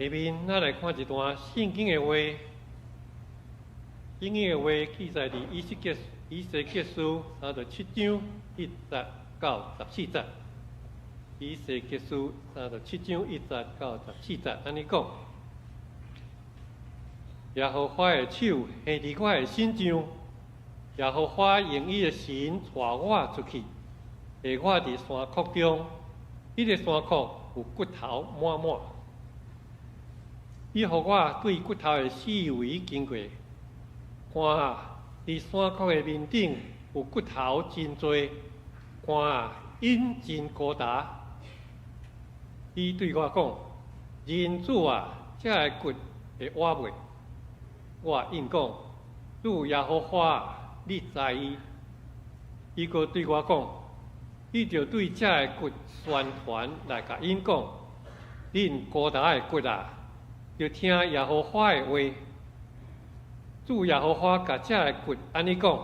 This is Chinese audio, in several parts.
下面咱来看一段圣经的话。圣经的话记载伫以西结书37章1节到14节。以西结书37章1节到14节，安尼讲：耶和华的手下伫我的身上，耶和华用伊的神带我出去，下我伫山谷中，迄个山谷有骨头满满。伊互我对骨头的四围经过，看啊，伫山谷的面顶有骨头真多，看啊，因真高大。伊对我讲：人子啊，这个骨会活袂？我应讲：主耶和华，你知伊。伊阁对我讲：你着对这个骨宣传来甲因讲，恁高大的骨啊！就听耶和华的话，主耶和华甲这个骨安尼讲：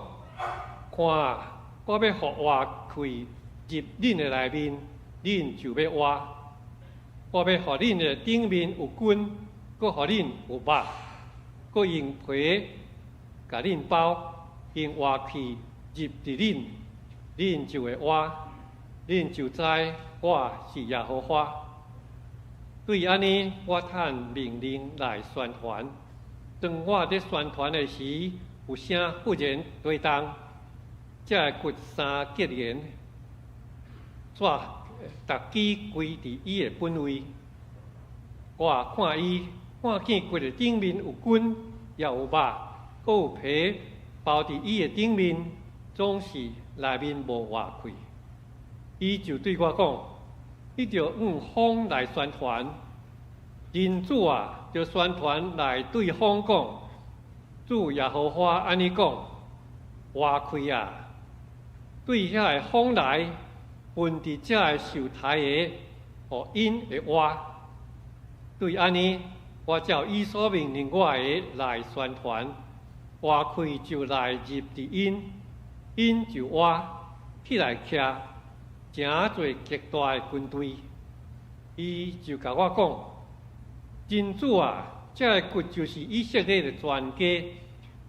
看啊，我要互活开入恁的内面，恁就要活。我要互恁的顶面有筋，搁互恁有肉，搁用皮甲恁包，用活气入伫恁，恁就会活，恁就知我是耶和华。对安尼，我趁命令来宣传。当我伫宣传的时，有声忽然推动，这骨三结连，逐支归伫伊的本位。我看伊，看见骨的顶面有筋，也有肉，阁有皮包伫伊的顶面，总是内面无活开。伊就对我讲：你着用风来宣传，人子啊，着宣传来对风讲：主耶和华安尼讲，活开啊！对遐个风来，分伫遮个受胎的，互因会活。对安尼，我照伊所命令我的来宣传，活开就来入伫因，因就活起来徛。诚侪极大的军队，伊就甲我讲：人子啊，这个骨就是以色列的全家。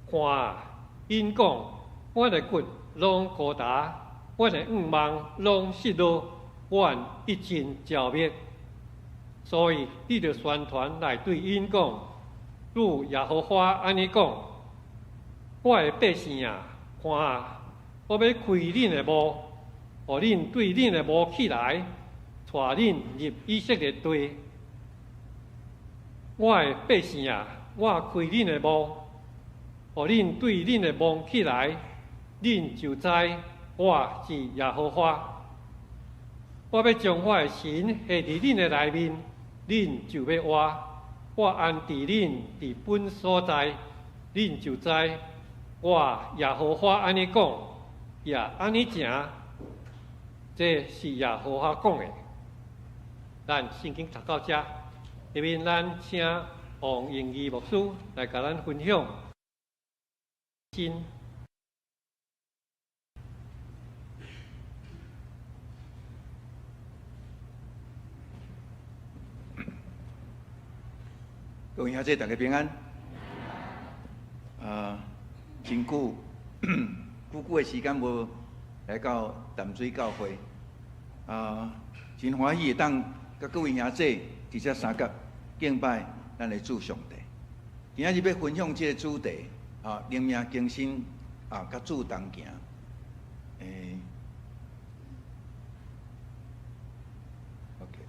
看啊，因讲：我的骨拢高大，我的五望拢失落，我一尽消灭。所以你着宣传来对因讲：主耶和华安尼讲：我的百姓啊，看啊，我要开恁的目。互恁对恁的无起来，带恁入以色列地。我的百姓啊，我开恁的目，互恁对恁的梦起来，恁就知我是耶和华。我要将我的神下伫恁的内面，恁就要活。我安置恁伫本所在，恁就知我耶和华安尼讲，也安尼行。这是耶和华讲的。咱圣经读到这，下面咱请王英义牧师来甲咱分享。各位兄弟，大家平安。真久的时间无来到淡水教会，真欢喜会当甲各位兄弟伫遮三角敬拜咱的主上帝。今仔日要分享这个主题，灵命更新甲主同行。OK，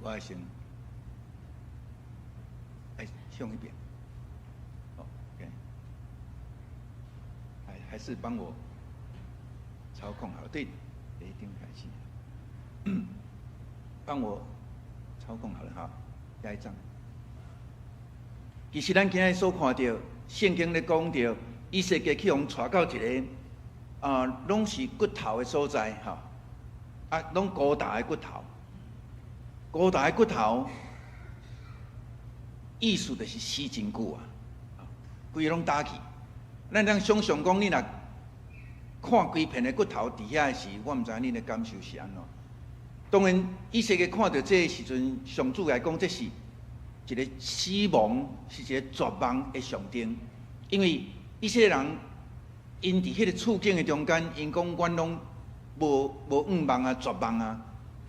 我先向一边。OK， 还是帮我操控好，对，一定开心。帮我操控好了哈，下一章。其实咱今日所看到，圣经咧讲到，以色列去互带到一个拢是骨头的所在哈，拢高大的骨头，高大的骨头，意思就是死真久啊，规个拢打去。咱想象讲，你若看规片的骨头伫遐的时，我毋知影你的感受是安怎。当然，以色列看到这个时阵，上主来讲，这是一个死亡，是一个绝望的象征。因为以色列人因伫迄个处境的中间，因讲阮拢无愿望啊，绝望啊，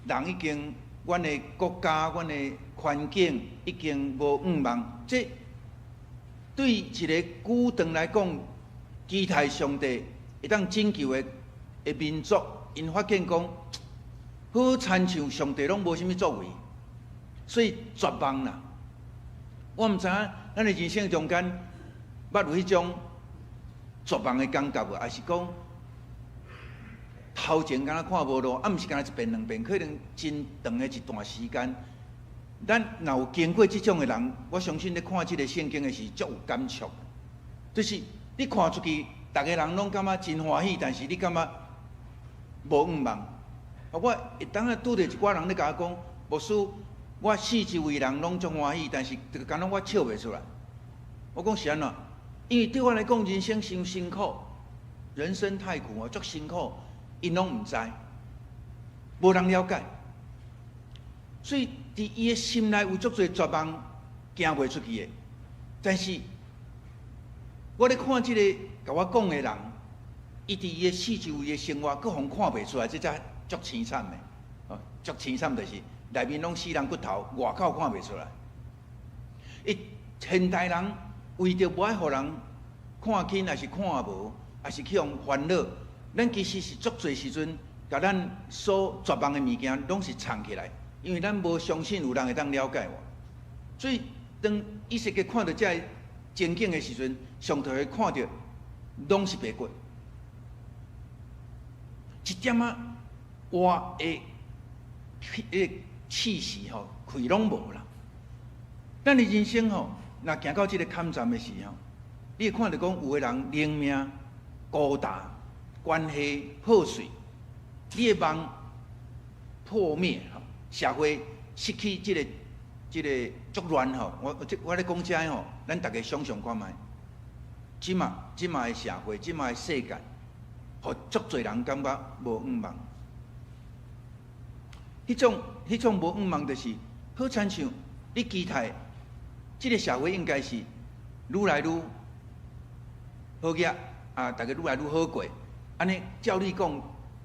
人已经阮的国家、阮的环境已经无愿望。这对一个古长来讲，期待上帝会当拯救的民族，因发现讲。好亲像上帝拢无啥物作为，所以绝望啦。我毋知影咱的人生中间捌有迄种绝望的感觉无？还是讲头前敢若看无路，啊，毋是敢若一遍两遍，可能真长的一段时间。咱若有经过即种的人，我相信咧看即个圣经的时，足有感触。就是你看出去，逐个人拢感觉真欢喜，但是你感觉无愿望。我会当啊拄着一寡人咧甲我讲，牧师，我四周围人拢足欢喜，但是这个敢若我笑袂出来。我讲是安怎？因为对我来讲，人生伤辛苦，人生太苦哦，足辛苦，因拢毋知，无人了解，所以伫伊的心内有足侪绝望，行袂出去的。但是我咧看即个甲我讲的人，伊伫伊的四周围的生活，各方看袂出来，这才。足凄惨的，哦，足凄惨就是内面拢死人骨头，外口看袂出来。现代人为着无爱互人看轻，还是看无，还是去用烦恼，咱其实是足侪时阵，甲咱所绝望的物件，拢是藏起来，因为咱无相信有人会当了解我。所以当以色列看到这情景的时阵，上头会看到拢是白骨，一点仔。活的气势吼，开拢无啦。咱的人生吼，若行到这个坎站的时候，你会看到讲有的人灵命孤单，关系破碎，你的梦破灭吼，社会失去这个足乱吼。我咧讲遮吼，咱大家想象看觅，即马的社会，即马的世界，互足侪人感觉无愿望。迄种无愿望，就是好亲像你期待，这个社会应该是愈来愈好个啊，大家愈来愈好过。安尼照你讲，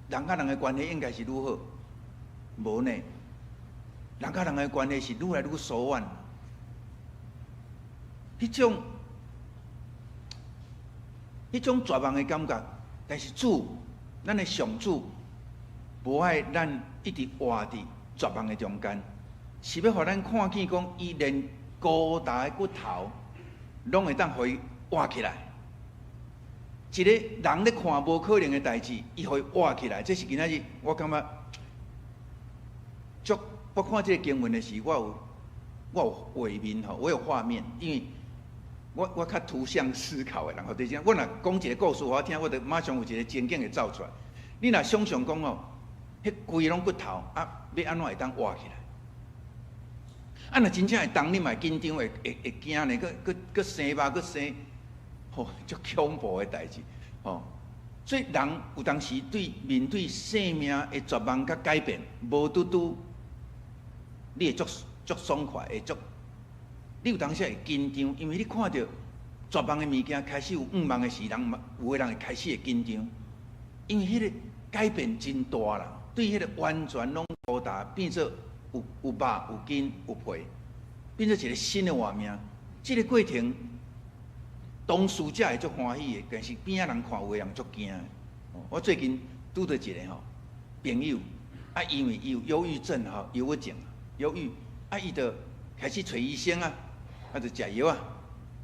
人甲人的关系应该是愈好，无呢？人甲人的关系是愈来愈疏远。迄种绝望的感觉，但是咱的上主。无爱咱一直活伫绝望的中间，是要互咱看见讲，伊连高大的骨头，拢会当互伊活起来。一个人咧看无可能的代志，伊互伊活起来，这是今仔日我感觉，我看这个经文的时，我有画面吼，我有画面，因为我较图像思考的人，或者讲，我若讲一个故事互我听，我就马上有一个情景会走出来。你若想象讲哦。迄规拢骨头啊，要安怎会当活起来？啊，若真正会动，你嘛紧张，会惊呢？佮生吧，佮生，吼，足恐怖的代志，吼。所以人有当时面对生命的绝望佮改变，无拄，你会足爽快，会足。你有当时会紧张，因为你看到绝望的物件开始有愿望的时，有的人会开始会紧张，因为迄个改变真大啦。对迄个完全拢高大，变做有肉、有筋、有皮，变做一个新的画面。这个过程，当事者会足欢喜的，但是边仔人看有的人足惊的。我最近拄到一个朋友，啊，因为伊有忧郁症忧郁症，忧郁，啊，伊就开始找医生啊，啊，就食药啊，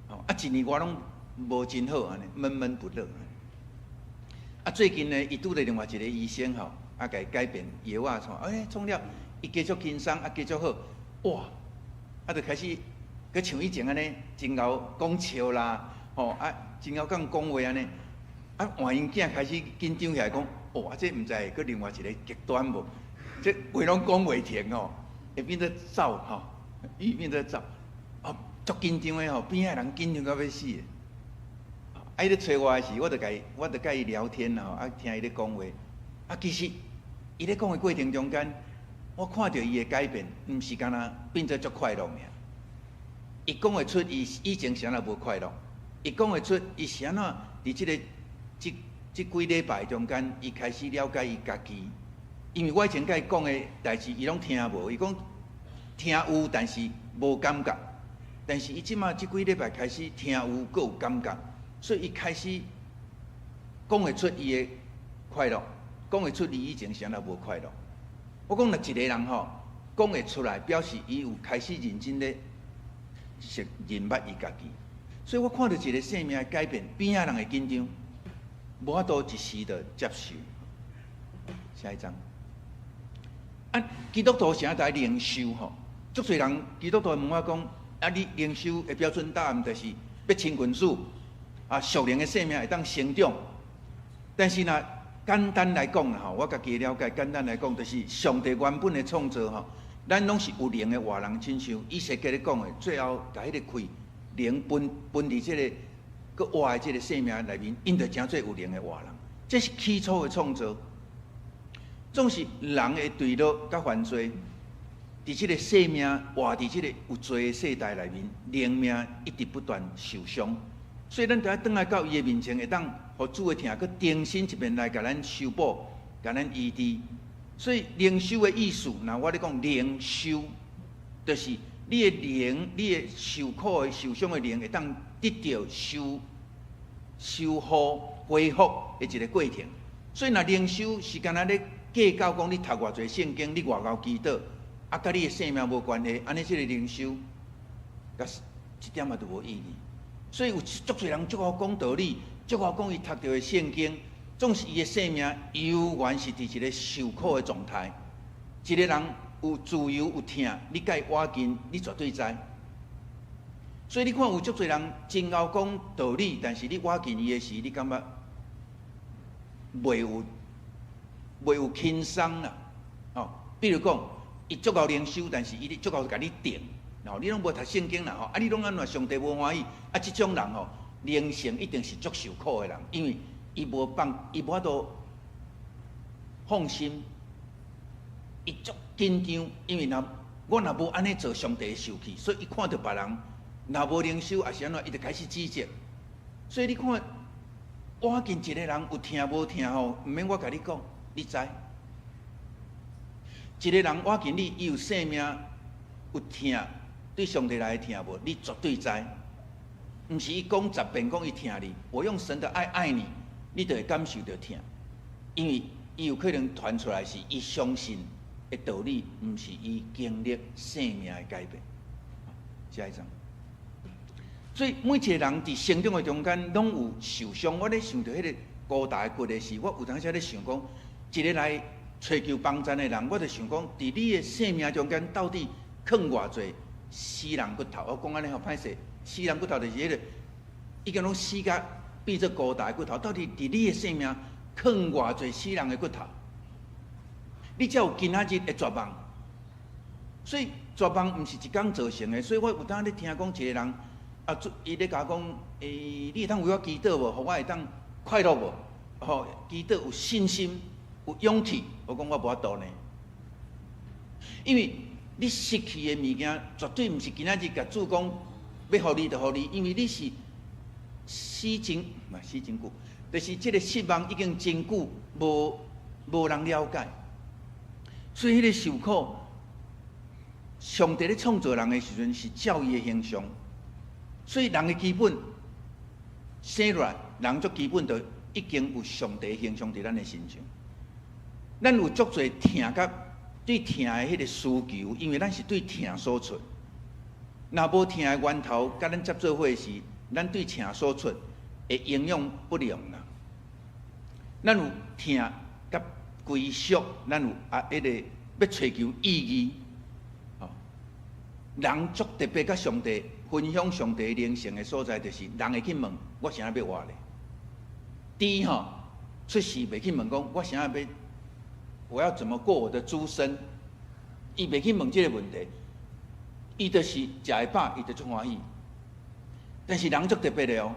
啊，一年我拢无真好安尼，闷闷不乐。啊，最近呢，伊拄到另外一个医生啊，甲伊改变药啊，创了，伊继续轻松，啊，继续好，哇，啊，就开始，佮像以前安尼，真够讲笑啦，啊，真够讲话安尼，啊，换因囝开始紧张起来，讲，这毋知佮另外一个极端无，这话拢讲袂停会变做走伊变做走，足紧张的边仔人紧张到要死的。啊，伊咧找我的时，我就甲伊聊天啊，听伊咧讲话，啊，其实。伊咧讲的过程中间，我看到伊的改变，毋是干那变做足快乐尔。伊讲会出，伊以前是安那无快乐。伊讲会出，伊是安怎伫即几礼拜中间，伊开始了解伊家己。因为我以前甲伊讲的代志，伊拢听无。伊讲听有，但是无感觉。但是伊即马即几礼拜开始听有，阁有感觉，所以伊开始讲会出伊的快乐，讲会出伊以前是安那无快乐。我讲若一个人吼讲会出来，表示伊有开始认真咧认捌伊家己。所以我看到一个生命的改变，边仔人会紧张，无法度一时就接受。下一章。基督徒是安在灵修吼？足侪人基督徒问我讲，你灵修的标准答案就是要亲近主，属灵的生命会当成长。但是呢，简单来讲吼，我家己了解，简单来讲，就是上帝原本的创造吼，咱拢是有灵的活人亲像以前甲你讲的，最后甲迄个开灵分伫即个个活的即个生命内面，因着诚做有灵的活人，这是起初的创造。总是人会坠落甲犯罪，伫即个生命活伫即个有罪的世代内面，灵命一直不断受伤，所以咱就要转来到伊的面前，会当互主的听，佮重新一遍来甲咱修补，甲咱医治。所以灵修的意思，那我咧讲灵修，就是你的灵，你的受苦的、受伤的灵，会当得到修复、恢复的一个过程。所以，若灵修是干那咧计较讲你读偌侪圣经，你偌够祈祷，甲你的生命无关系，安尼即个灵修，甲一点仔都无意义。所以有足侪人足好讲道理，足好讲伊读到的圣经，总是伊的生命永远是伫一个受苦的状态。一个人有自由有听，你甲伊挖近，你绝对知。所以你看有足侪人真够讲道理，但是你挖近伊的时，你感觉袂有轻松啦。比如讲，伊足够灵修，但是伊足够甲你定。你拢无读圣经啦，你拢安怎上帝无欢喜？即种人灵性一定是足受苦的人，因为伊无法度放心，伊足紧张，因为我若无安尼做，上帝会生气，所以伊看到别人若无灵修，也是安怎，伊就开始指责。所以你看，我见一个人有听无听毋免我甲你讲，你知。一个人我见你，伊有生命有听。对上帝来听无，你绝对知，毋是伊讲10遍讲伊听你。我用神的爱爱你，你就会感受到听，因为伊有可能传出来是伊相信的道理，毋是伊经历生命的改变。下一章。所以每一个人伫成长的中间，拢有受伤。我咧想到迄个高大骨的时，我有当时咧想讲，一个来追求帮助的人，我就想讲，伫你的生命中间到底藏偌济？死人骨头，我讲安尼好歹势。死人骨头就是迄个，已经拢死甲变做高大骨头。到底伫你的生命藏偌济死人的骨头？你才有今仔日的绝望。所以绝望毋是一天造成的。所以我有当咧听讲一个人，伊咧甲我讲，你会当为我祈祷无？互我会当快乐无？祈祷有信心，有勇气。我讲我无法度呢，因为。你失去的物件，绝对毋是今仔日甲主讲要互你就互你，因为你是死真久，就是这个失望已经真久，无人了解，所以迄个受苦，上帝咧创造人的时阵是照伊的形象，所以人的基本生来，人最基本就已经有上帝的形象伫咱的身上，咱有足侪听甲。对听的迄个需求，因为咱是对听所出。若无听的源头，甲咱接做伙时，咱对听所出会营养不良啦。咱有听甲归属，咱有迄个要追求意义。人足特别甲上帝分享上帝灵性的所在，就是人会去问我啥要活咧。第一出世袂去问讲我啥要。我要怎么过我的诸生？伊袂去问这个问题，伊就是食会饱，伊就足欢喜。但是人足特别的有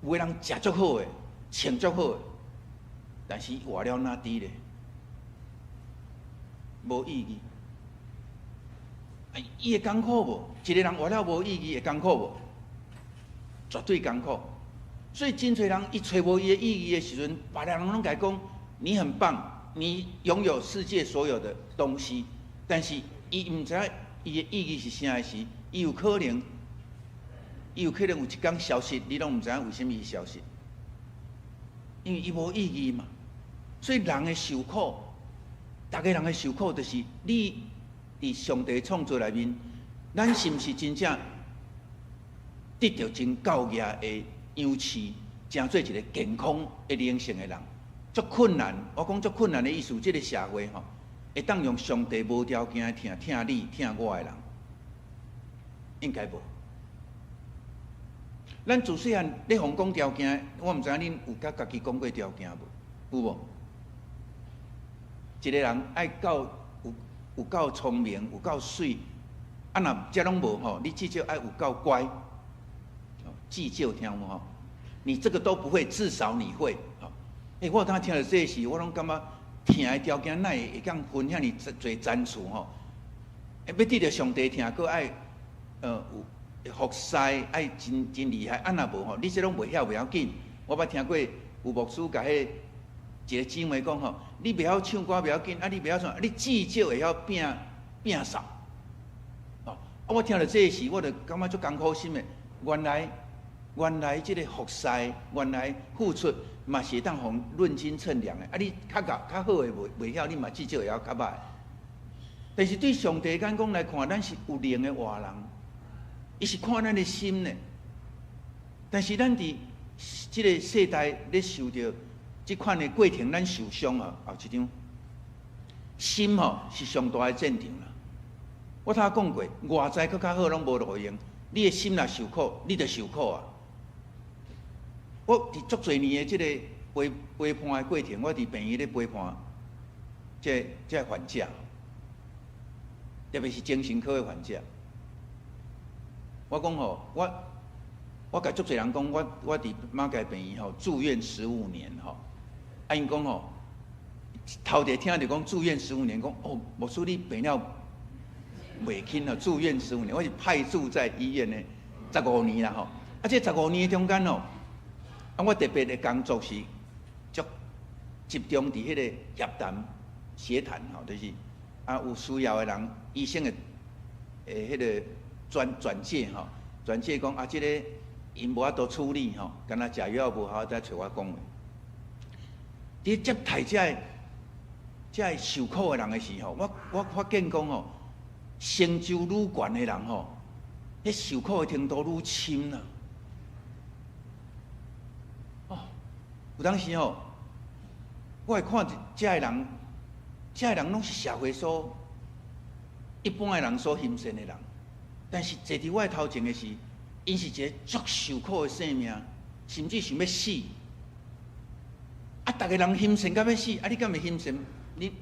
个人食足好的，穿足好的，但是活了哪滴咧？无意义。伊会艰苦无？一个人活了无意义会艰苦无？绝对艰苦。所以真侪人伊找无伊的意义的时阵，别人拢甲伊讲你很棒，你拥有世界所有的东西，但是伊毋知影伊的意义是啥时，伊有可能有一天消失，你拢毋知影为什么伊消失，因为伊无意义嘛。所以人的受苦，逐个人的受苦，就是你伫上帝创造内面，咱是毋是真正得到真高雅的样式，成做一个健康的灵性的人？足困难，我讲足困难的意思，这个社会吼，会当用上帝无条件听你听我的人，应该无。咱自细汉咧互讲条件，我毋知影恁有甲家己讲过条件无？有无？一个人爱够有够聪明，有够水，啊若这拢无吼，你至少爱有够乖。至少听有吼，你这个都不会，至少你会。我当听到这时，我拢感觉听的条件，奈会讲分遐尼侪赞处吼。要得到上帝听，搁爱有服侍，爱真厉害。啊若无吼，你这拢袂晓袂要紧。我捌听过有牧师甲迄一个姊妹讲吼，你袂晓唱歌袂要紧，你袂晓唱，你至少会晓摒扫。我听到这时，我就感觉足艰苦心的。原来这个服侍，原来付出，嘛是当互论斤称量的。你较好的袂晓，你嘛至少会晓较歹。但是对上帝眼光来看，咱是有灵的活人，伊是看咱的心呢。但是咱伫这个世代咧受到这款的过程，咱受伤啊，后一张心是上大的战场啦。我头讲过，外在搁较好拢无路用，你的心若受苦，你就受苦啊。我伫足侪年的这个陪伴的过程，我伫病院咧陪伴这患者，特别是精神科的患者。我讲吼，我甲足侪人讲，我伫马偕病院住院15年吼，因讲吼，头一听着讲住院15年，讲牧师你病了袂轻啊，住院15年，我是派驻在医院的15年啦吼，这15年中间我特别的工作是足集中伫迄个协谈就是有需要的人，医生的迄个转介转介讲这个因无法度处理敢若食药无效，再找我讲话。伫接待这受苦的人的时候，我发现讲成就愈悬的人迄受苦的程度愈深啦。有当时我会看这个人拢是社会所一般的人所欣赏的人，但是坐伫我的头前的是，因是一个足受苦的生命，甚至想要死。逐个人欣赏到要死，你敢会欣赏？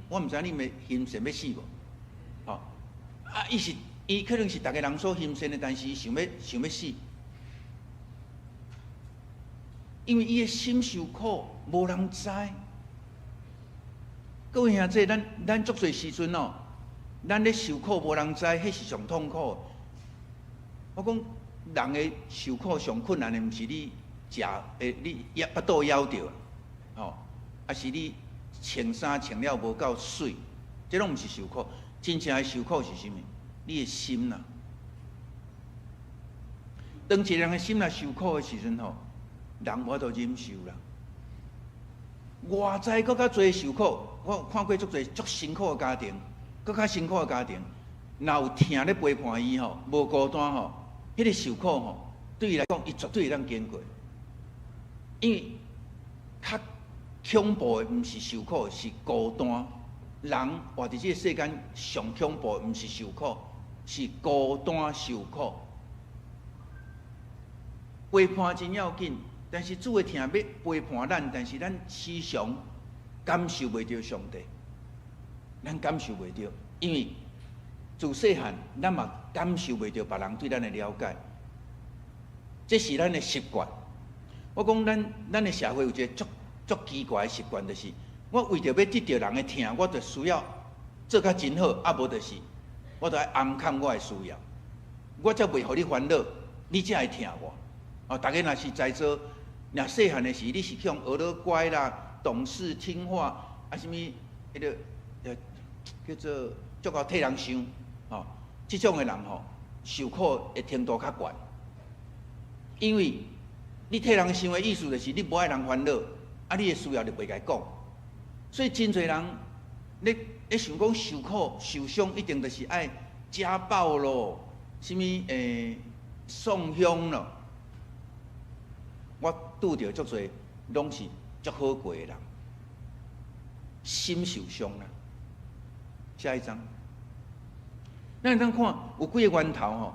我毋知你会欣赏要死无？伊可能是逐个人所欣赏的，但是伊想要死。因为伊的心受苦，无人知。各位兄弟，咱足侪时阵咱咧受苦无人知，迄是上痛苦的。我讲人的受苦上困难的，毋是你你巴肚枵着，还是你穿衫穿了无够水，这拢毋是受苦。真正的受苦是啥物？你的心呐。当一个人的心若受苦的时阵人无法度忍受啦。外在搁较侪受苦，我看过足侪足辛苦的家庭，搁较辛苦的家庭，若有疼咧陪伴伊无孤单迄个受苦对伊来讲，伊绝对会当经过。因为较恐怖的毋是受苦，是孤单。人活伫这个世间上恐怖的毋是受苦，是孤单受苦。陪伴真要紧。但是主的疼要陪伴咱，但是咱时常感受袂到上帝，咱感受袂到，因为自细汉咱嘛感受袂到别人对咱的了解，这是咱的习惯。我讲咱的社会有一个足奇怪的习惯，就是我为着要得到人的疼，我就需要做较真好，啊无就是我著爱暗藏我的需要，我才袂互你烦恼，你才会听我。哦，大家若是在座，若细汉的时，你是向学得乖啦、懂事听话，啊什物迄个叫做足够替人想，哦，即种的人吼，受苦的程度较悬，因为你替人想的意思就是你无爱人烦恼，啊你的需要就袂甲伊讲，所以真侪人你想讲受苦受伤，一定就是爱家暴咯，什物送凶咯。我拄着足侪拢是足好过的人，心受伤啦。下一章，咱通看有几个源头吼，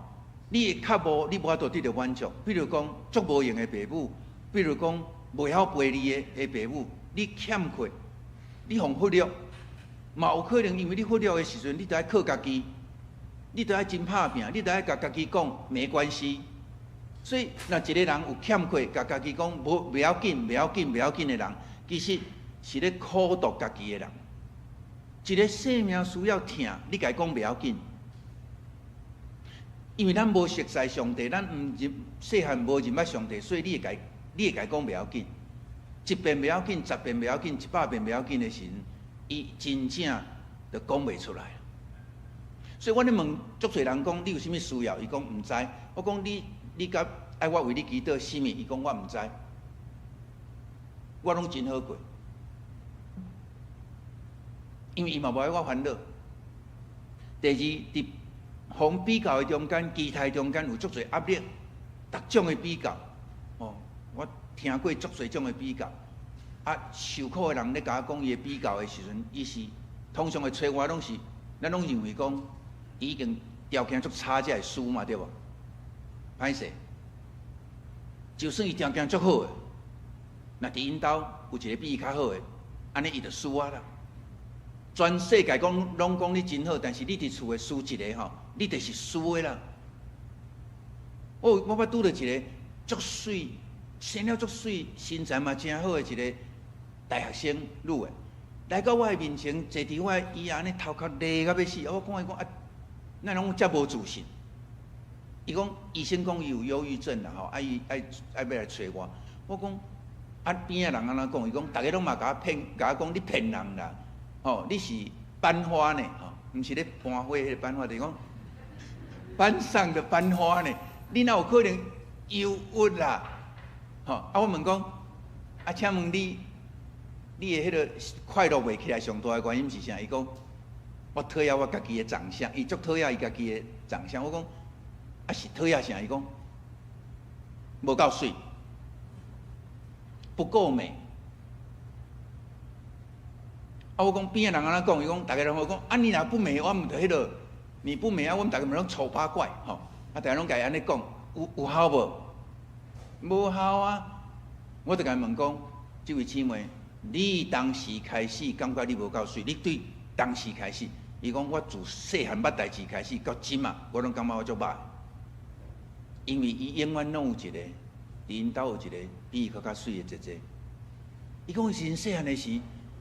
你较无，你无法度得到满足。比如讲足无用的爸母，比如讲袂晓陪你的爸母，你欠缺，你互忽略，嘛有可能因为你忽略的时阵，你得爱靠家己，你得爱真拍拼，你得爱甲家己讲没关系。所以，若一个人有欠缺，甲家己讲袂要紧、袂要紧、袂要紧的人，其实是咧苦毒家己的人。一个生命需要疼，你甲伊讲袂要紧，因为咱无熟悉上帝，咱毋入细汉无认捌上帝，所以你会甲伊讲袂要紧。一遍袂要紧，10遍袂要紧，100遍袂要紧的时，伊真正就讲袂出来。所以我咧问足侪人讲，你有啥物需要？伊讲毋知。我讲你甲爱我为你祈祷，啥物？伊讲我毋知，我拢真好过，因为伊嘛无爱我烦恼。第二，伫互比较的中间，期待中间有足侪压力，各种的比较。哦，我听过足侪种的比较。啊，受苦的人咧甲我讲伊的比较的时阵，伊是通常会找我，拢是咱拢认为讲，伊已经条件足差才会输嘛，对无？歹势，就算伊条件足好诶，若伫因兜有一个比伊较好诶，安尼伊就输啊啦。全世界拢讲你真好，但是你伫厝诶输一个吼，你就是输诶啦。我捌拄着一个足水，生了足水，身材嘛真好诶一个大学生女诶，来到我诶面前，坐伫我伊安尼头壳勒到要死，我讲伊讲啊，咱拢遮无自信。伊讲医生讲伊有忧郁症啦吼，啊伊爱要来找我。我讲啊边仔人安怎讲？伊讲大家拢嘛甲我讲你骗人啦，吼你是班花呢，吼毋是咧搬花迄个班花，就是讲班上的班花呢。你哪有可能忧郁啦？吼啊我问讲啊，请问你的迄个快乐袂起来上大的原因是啥？伊讲我讨厌我家己的长相，伊足讨厌伊家己的长相。我讲。啊是讨厌啥？伊讲无够水，不够美。啊，我讲边个人安怎讲？伊讲大家拢讲啊，你若不美，我们就迄落你不美啊，我们大家拢丑八怪吼。啊，大家拢甲伊安尼讲，有效无？无效啊！我就甲伊问讲，这位姊妹，你当时开始感觉你无够水？你对当时开始？伊讲我自细汉捌代志开始到今啊，我拢感觉我足歹。因为伊永远拢有一个，因兜有一个比伊较水的姐姐。伊讲伊是细汉的时，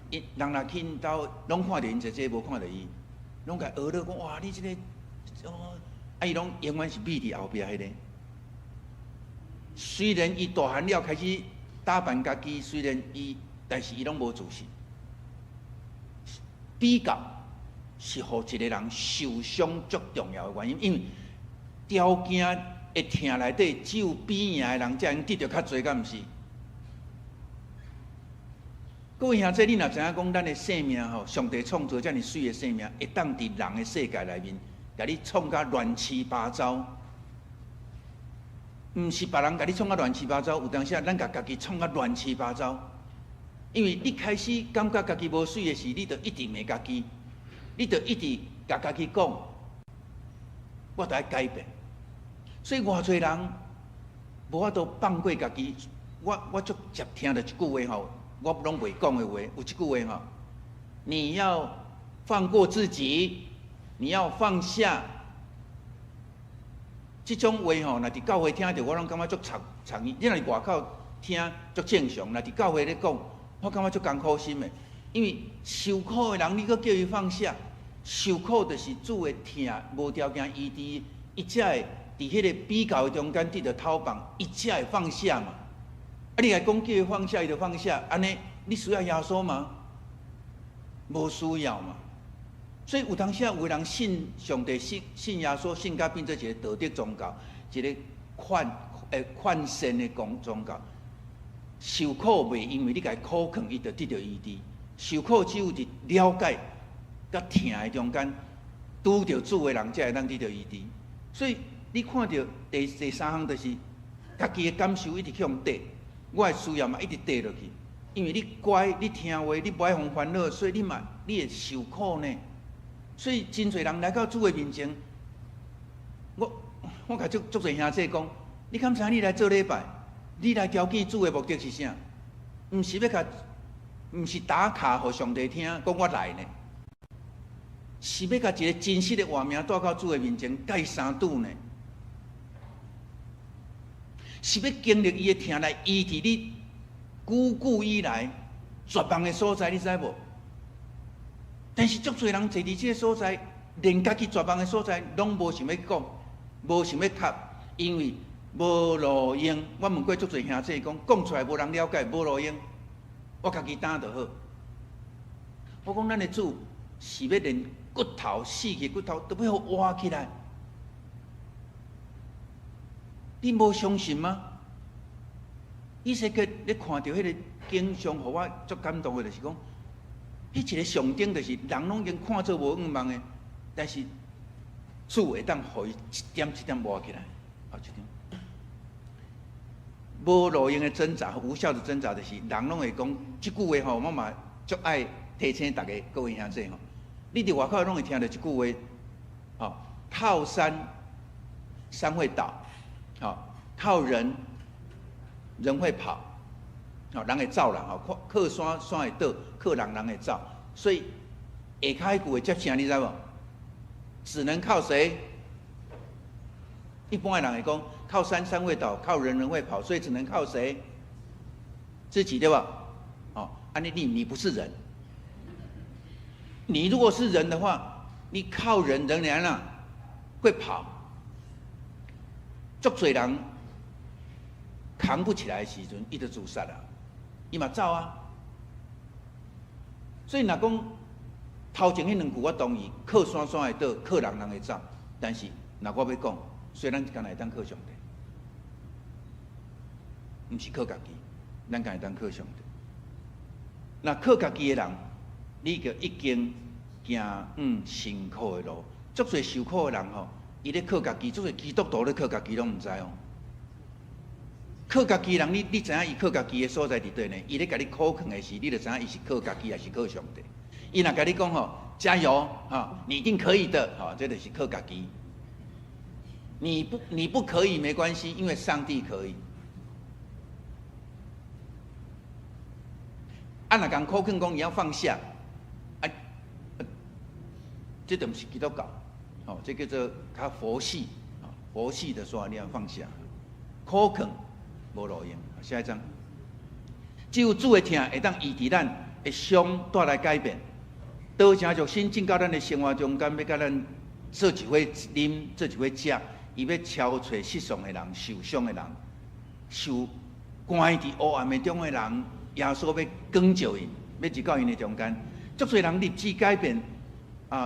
人若去因兜，拢看到因姐姐，无看到伊，拢甲学了讲哇，你这个哦，啊伊拢永远是秘伫后壁迄个。虽然伊大汉了开始打扮家己，虽然但是伊拢无自信。比较是互一个人受伤最重要的原因，因为条件。会听内底只有比赢的人才能得到较侪，敢毋是？各位兄弟，你若知影讲，咱的生命吼，上帝创造遮尔水的生命，会当伫人的世界内面，甲你创甲乱七八糟。毋是别人甲你创甲乱七八糟，有当时咱甲家己创甲乱七八糟。因为你开始感觉家己无水的时，你就一直骂家己，你就一直甲家己讲，我得爱改变。所以偌侪人无法度放过家己。我足常听到一句话吼，我拢袂讲的话，有一句话吼，你要放过自己，你要放下。这种话吼，若伫教会听着，我拢感觉足长意。你若伫外口听足正常，若伫教会咧讲，我感觉足艰苦心的。因为受苦的人，你阁叫伊放下；受苦就是主的疼，无条件医治，伊才会伫迄个比较中间得到讨棒，伊才会放下嘛。啊，你来讲叫伊放下，伊就放下，安尼你需要耶稣吗？无需要嘛。所以有当时有人信上帝、信耶稣、信甲变做一个道德宗教，一个劝善的宗教。受苦袂因为你甲伊苦劝，伊就得到医治。受苦只有伫了解甲疼的中间，拄着主的人才会当得到医治。所以你看到第三项就是家己的感受一直去用缀，我的需要嘛一直缀落去。因为你乖，你听话，你不爱互烦恼，所以你会受苦呢。所以真侪人来到主的面前，我甲足侪兄弟讲，你敢知你来做礼拜，你来交见主的目的是啥？毋是打卡互上帝听，讲我来呢，是要甲一个真实的画面带到主的面前，甲伊相拄呢，是要经历伊的疼来医治你久以来绝望的所在，你知无？但是足侪人坐伫即个所在，连家己绝望的所在拢无想要讲，无想要卡，因为无路用。我问过足侪兄弟讲出来无人了解，无路用，我家己担就好。我讲咱的主是要连骨头死去骨头都要活起来，你无相信吗？以色列咧看到迄个景象，互我足感动的，就是讲。迄一个象征，就是人拢已经看做无愿望的，但是主会当互伊一点一点挖起来，一点。无路用的挣扎，无效的挣扎，就是人拢会讲即句话吼，我嘛足爱提醒大家各位兄弟吼，你伫外口拢会听到即句话，靠山山会倒，靠人会跑。人会走啦，靠山会倒，靠人会走。所以下骹迄句话接声，你知无？只能靠谁？一般的人会讲，靠山会倒，靠人会跑，所以只能靠谁？自己对吧？安尼你不是人。你如果是人的话，你靠人仍然会跑。足侪人扛不起来的时阵，伊就自杀啦。伊嘛走啊，所以若讲头前迄两句我同意，靠山会倒，靠人会走。但是若我要讲，虽然咱敢会当靠上帝，毋是靠家己，咱敢会当靠上帝。若靠家己的人，你就已经行辛苦的路。足侪受苦的人吼，伊咧靠家己，足侪基督徒咧靠家己拢毋知哦。靠家己人，你知影伊靠家己的所在伫对呢？伊咧甲你苦劝的时，你就知影伊是靠家己还是靠上帝。伊若甲你讲吼，加油你一定可以的，这就是靠家己。你不可以没关系，因为上帝可以。若讲苦劝讲你要放下，这都不是基督教，这叫做较佛系，佛系的说你要放下，苦劝。无路用，下一章。只有主的疼会当医治咱的伤，带来改变。道成肉身进到咱的生活中间，要甲咱做一回啉，做一回食，伊要超找世上的人、受伤的人、受关伫黑暗的中的人，耶稣要光照因，要入到因的中间。足侪人立志改变，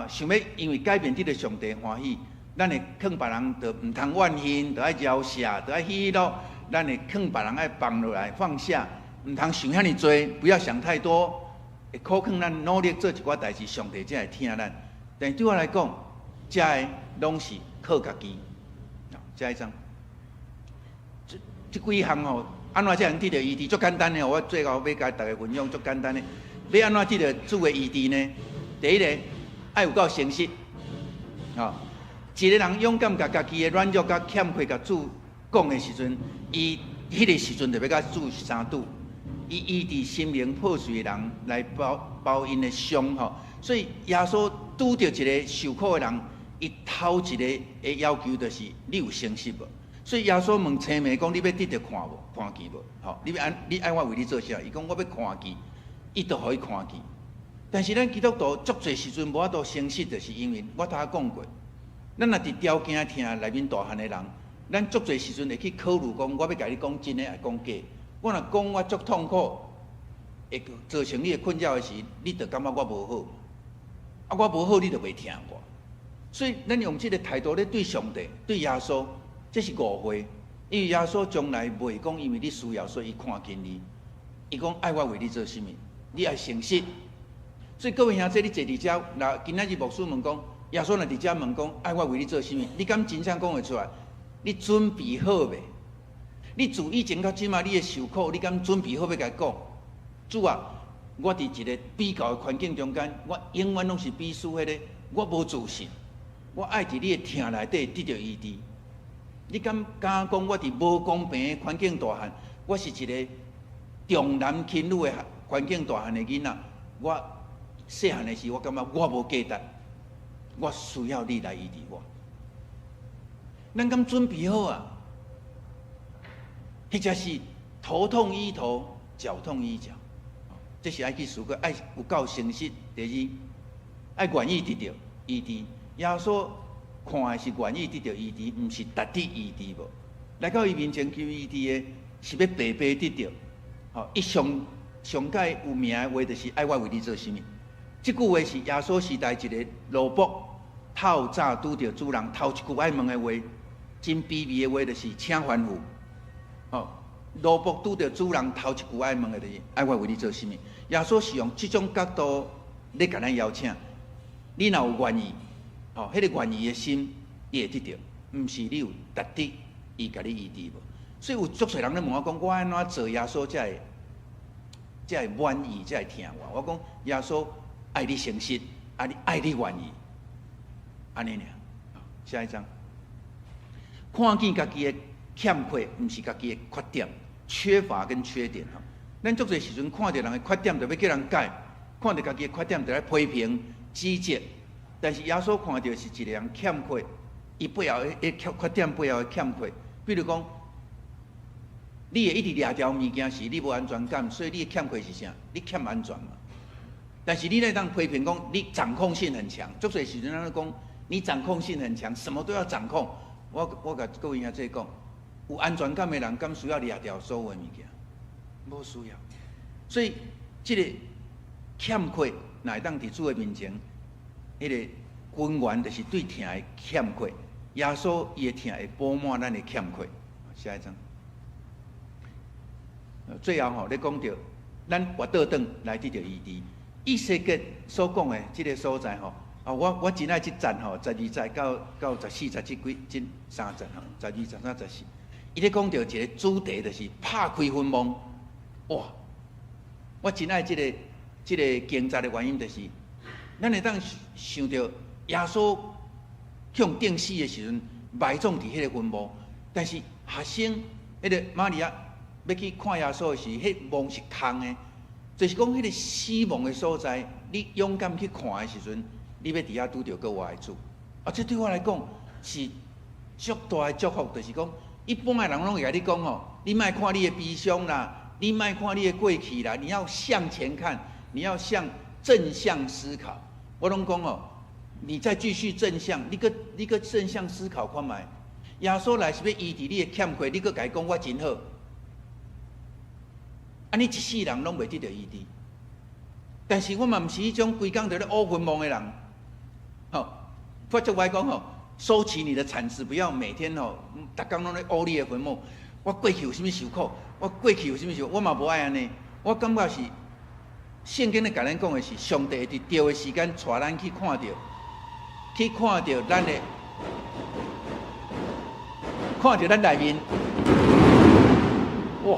想要因为改变得到上帝欢喜，咱会劝别人就毋通怨恨，就爱饶赦，就爱喜乐。咱会劝别人爱放落来放下，唔通想遐尼多，不要想太多。会苦劝咱努力做一寡代志，上帝才会听咱。但对我来讲，这个拢是靠家己。下一章，这几项吼，安怎才能得到医治？足简单的，我最后要甲大家分享足简单的。要安怎得到主的医治呢？第一个，爱有够诚实。一个人勇敢甲家己的软弱、甲欠缺、甲主讲的时阵，伊迄个时阵就要甲主相拄，伊医治心灵破碎的人来包因的伤吼。所以耶稣拄着一个受苦的人，伊头一个的要求就是你有诚实无？所以耶稣问青梅讲：你要得到看无？看见无？你爱我为你做啥？伊讲我要看见，伊就互伊看见。但是咱基督徒足侪时阵无法度诚实，就是因为我头仔讲过，咱若伫条件听内面大汉的人，咱足侪时阵会去考虑讲，我要甲你讲真诶，还讲假？我若讲我足痛苦，会造成你的困扰的时，你就感觉我无好，啊，我无好，你就袂听我。所以，咱用这个态度咧对上帝、对耶稣，这是误会。因为耶稣从来袂讲，因为你需要，所以看见你。伊讲爱我为你做甚物？你爱诚实。所以各位兄弟，你坐伫遮，那今仔日牧师问讲，耶稣若伫遮问讲，爱我为你做甚物？你敢真正讲会出来？你准备好未？你自以前到即马你的受苦，你敢准备好要甲伊讲？主啊，我伫一个比较的环境中间，我永远拢是比输迄个，我无自信。我爱伫你的听内底得到医治。你敢讲我伫无公平的环境大汉，我是一个重男轻女的环境大汉的囡仔，我细汉的时，我感觉我无价值，我需要你来医治我。咱敢准备好啊？迄才是头痛医头，脚痛医脚，这是爱去思考，爱有够诚实。第二，爱愿意得到医治。耶稣看的是愿意得到医治，毋是特地医治无。来到伊面前求医治的，是要白白得到。吼，伊上界有名的话，就是爱我为你做甚物。这句话是耶稣时代一个奴仆透早拄着主人头一句爱问的话，真卑微的话，就是请吩咐。吼，奴仆拄着主人头一句爱问的，就是爱我为你做甚物。耶稣是用这种角度咧，甲咱邀请，你若有愿意。吼，迄个愿意的心，伊会得到，毋是你有特地伊甲你医治无。所以有足侪人咧问我讲，我安怎做耶稣才会满意，才会听我？我讲耶稣爱你诚实，爱你愿意，安尼尔。下一章，看见家己的欠缺，毋是家己的缺点、缺乏跟缺点。吼，咱足侪时阵看到人的缺点，就要叫人改；看到家己的缺点，就来批评、指责。但是耶稣看到是一个人欠缺，伊背后的缺点背后的欠缺，比如讲，你会一直掠条物件时，你无安全感，所以你的欠缺是啥？你欠安全嘛。但是你咧当批评讲，你掌控性很强，足侪时阵咱讲，你掌控性很强，什么都要掌控。我甲各位兄弟讲，有安全感的人，敢需要掠条所有的物件？无需要。所以，这个欠缺，乃当伫主的面前。迄个根源就是对疼的欠缺，耶稣伊的疼会补满咱的欠缺。下一章，最后吼，你讲到咱活倒转来得到医治。以西结所讲的这个所在吼，啊，我真爱这站吼，12节到14、17几、30吼，12、13、14，伊咧讲到一个主题，就是拍开坟墓。哇！我真爱这个经节的原因，就是。咱会当想到耶稣向顶死的时阵，埋葬伫迄个坟墓，但是学生迄个玛利亚要去看耶稣的时，迄墓是空的，就是讲迄个死亡的所在，你勇敢去看的时阵，你要伫遐拄着个我的主。啊，这对我来讲是足大的祝福，就是讲一般的人拢会甲你讲吼，你莫看你的悲伤啦，你莫看你的过去啦，你要向前看，你要向正向思考。我拢讲哦，你再继续正向，你个正向思考看卖。耶稣来是要医治你的欠缺，你个甲伊讲我真好，安尼一世人拢袂得到医治。但是我嘛毋是迄种规工在咧挖坟墓的人，吼。或者我讲吼，收起你的铲子，不要每天吼，逐工拢咧挖你的坟墓。我过去有啥物受苦，我过去有啥物受苦，我嘛无爱安尼。我感觉是。圣经咧，甲咱讲的是，上帝伫对的时间，带咱去看到咱的，看到咱内面，哇！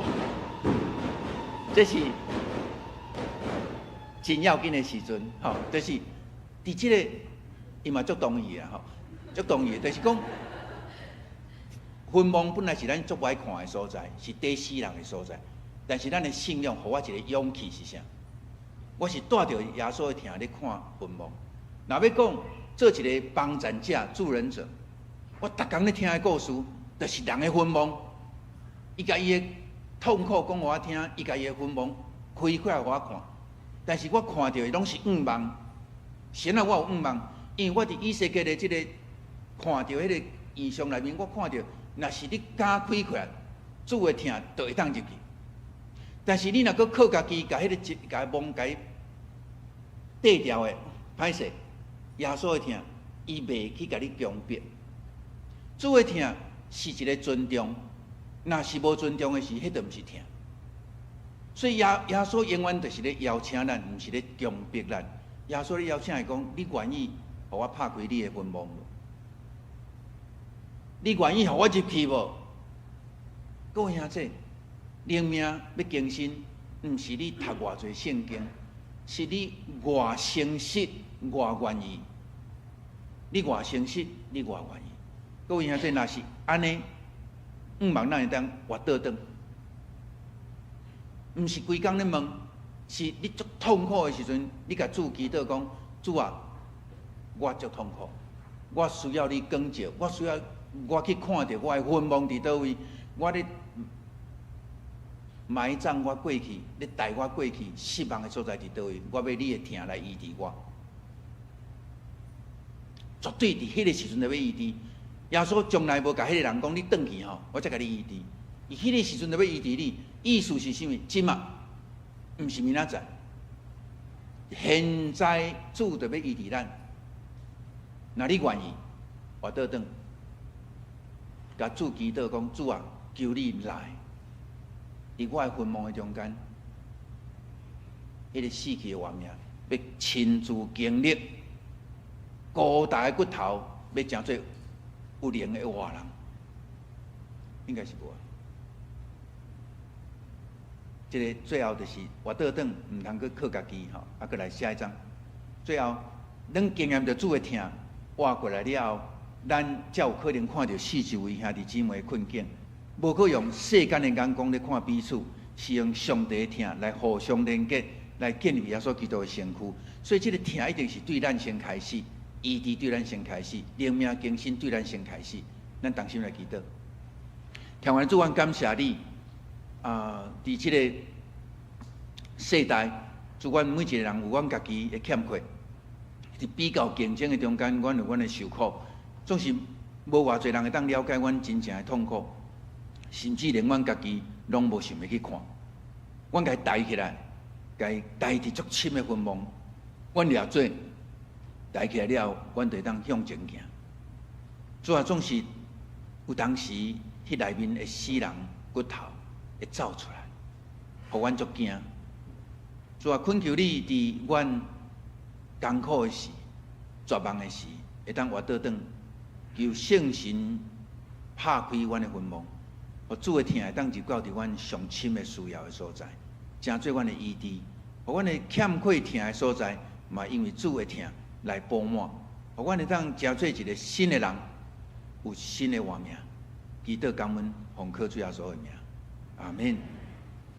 这是真要紧的时阵，吼，就是伫这个，伊嘛足同意啊，吼，足同意，就是讲，坟墓本来是咱足爱看的所在，是底死人的所在，但是咱的信仰，互我一个勇气是啥？我是带着耶稣的疼咧看坟墓。若要讲做一个帮助者、助人者，我逐工咧听的故事，就是人的坟墓。伊甲伊的痛苦讲互我听，伊甲伊的坟墓开开互我看。但是我看到的拢是愿望。神啊，我有愿望，因为我伫以色列的即个看到迄个异象内面，我看到若是你敢开开，主的疼就会当入去。但是你若搁靠家己，甲迄个甲蒙甲缀掉的，歹势，耶稣的疼，伊袂去甲你强迫。主的疼是一个尊重，若是无尊重的是，迄就毋是疼。所以耶稣永远就是咧邀请咱，毋是咧强迫咱。耶稣咧邀请伊讲：你愿意互我拍开你的坟墓无？你愿意互我入去无？各位兄弟，灵命要更新，毋是你读偌侪圣经，是你偌诚实、偌愿意。你偌诚实，你偌愿意。各位兄弟，若是安尼，毋望咱会当活倒转，毋是规工咧问。是你足痛苦的时阵，你甲主祈祷讲：主啊，我足痛苦，我需要你光照，我需要我去看到我的坟墓伫倒位，我咧埋葬我过去，咧带我过去失望的所在伫倒位，我要你的疼来医治我。绝对伫迄个时阵就要医治。耶稣从来无甲迄个人讲：你转去吼，我才甲你医治。伊迄个时阵就要医治你，意思是啥物？即嘛？毋是明仔载，现在主就要医治咱。若你愿意，活倒转，甲主祈祷讲：主啊，求你来，伫我的坟墓的中间，迄个死去的活命，要亲自经历高大的骨头，要成做有灵的活人，应该是无。这个最后就是活倒转，毋通去靠家己吼，啊，搁来下一章。最后，咱经验着主的疼，活过来了后，咱才有可能看到四周围兄弟姊妹的困境，无可用世间的眼光咧看彼此，是用上帝的疼来互相连结，来建立耶稣基督的身躯。所以，这个疼一定是对咱先开始，医治对咱先开始，灵命更新对咱先开始。咱同心来祈祷。听完主，我感谢你。伫即个世代，主阮每一个人有阮家己的欠缺，伫比较竞争的中间，阮有阮的受苦，总是无偌侪人会当了解阮真正的痛苦，甚至连阮家己拢无想要去看。阮甲伊抬起来，甲伊抬伫足深的坟墓，阮掠做抬起来了后，阮就会当向前行。主啊，总是有当时迄内面的死人骨头。会走出来，互阮足惊。主啊，恳求你伫阮艰苦的时、绝望的时，会当活倒转，求圣神拍开阮的坟墓，互主的疼会当入到伫阮上深的需要的所在，成做阮的医治。互阮的欠缺疼的所在，嘛因为主的疼来补满，互阮会当成做一个新的人，有新的活命。祈祷感恩，奉靠主耶稣的名。阿门。